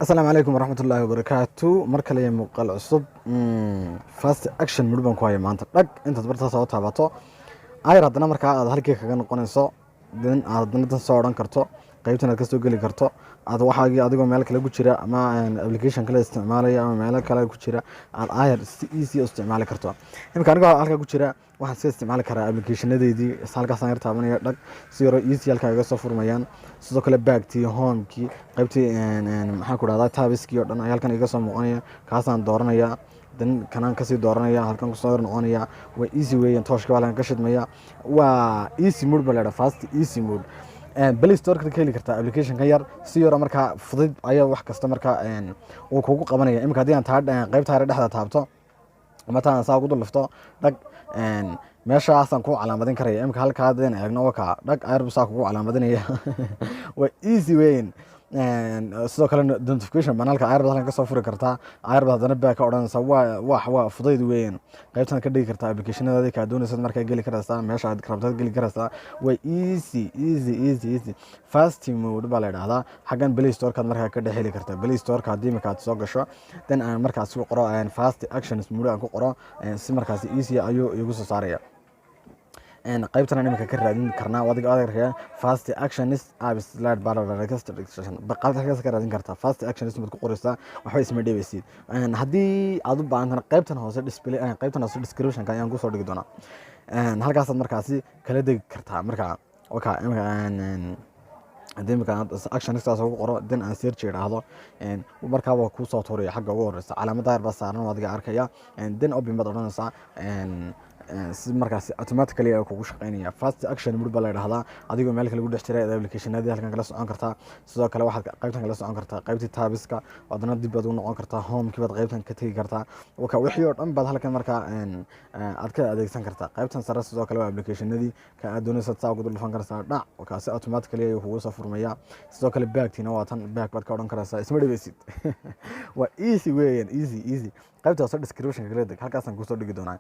السلام عليكم ورحمة الله وبركاته. مركل يا مقال عصب فاست اكشن مدبان كواي maanta dhag inta barta soo taabato ay radna marka aad halkii kaga noqonayso din aad dan soo oran karto qaybtan aad ka soo gali karto aad waxaagii adigoo meel kale ku jira ama application kale isticmaalaya ama meel kale ku jira aad ayar si easy u isticmaali karto imka aniga halka ku jira waxaan si isticmaali karaa applicationadeedii halkaas aan taabanaya dhag si yar easy halka iga soo furmayaan sidoo kale baagtii homekii qaybtii maxaa ku dhahdaa tabiskii oo dhan halkan iga soo muuqanaya kaasaan dooranaya dan kanaan kasii dooranaya halkan ku soo noqonaya waa easy way in tooshka baa ka shidmaya waa easy mode baa fast easy mode Play Store ka heli kartaa application ka yar si yar marka fudud ayaa wax kasta marka uu kugu qabanaya imika hadii aan qaybta hore dhexda taabto ama taan saa ugu dulfto dhag meeshaasaan ku calaamadin karaya imika halka hadeen eegno waka dhag ayar saa kugu calaamadinaya waa easy way sidoo kale notification banalka ayarbad ka soo furi kartaa ayarbad hadana baa ka oranaysa waa fudayd weyn qaybtan ka dhigi kartaa applicationada ka doonaysa markaa gali karaysaa meesha aad rabtad gali karaysaa way easy fast mode baa la yiraahdaa xagan Play Store ka markaa ka dhexeli kartaa Play Store ka hadii markaa soo gasho dan aan markaas ku qoro fast actions mode aan ku qoro si markaas easy ayuu igu soo saaraya qaybtan imika ka raadin karnaa wadiga adeerka fast actions apps slide bar registration baqaadka ka raadin kartaa fast actions mid ku qoraysa waxba isma dheebeysid hadii aad u baahan qaybtan hoose display qaybtan hoose description ka ayaan ku soo dhigi doonaa halkaas aad markaasi kala degi kartaa marka imika hadii marka actions taas ugu qoro dan aan search yiraahdo marka waa ku soo tooraya xagga ugu horeysa calaamada yar baa saaran wadiga arkaya dan open bad oranaysa si markaas automatically ay kugu shaqeynaya fast action mode baa la yiraahdaa adigoo meel kale ugu dhex jiray applicationada halkan kala socon kartaa sidoo kale waxaad qaybtan kala socon kartaa qaybtii tabiska wadana dib baad u noqon kartaa home kibaad qaybtan ka tagi kartaa wixii oo dhan baad halkan marka aad ka adeegsan kartaa qaybtan sare sidoo kale waa applicationadii ka aad doonayso saa ugu dhufan kartaa dhac wakaasi automatically ay kugu soo furmaya sidoo kale baagtiina waa tan baag baad ka oran karaysaa isma dhibeysid waa easy way easy qaybta soo description ka leedahay halkaas aan ku soo dhigi doonaa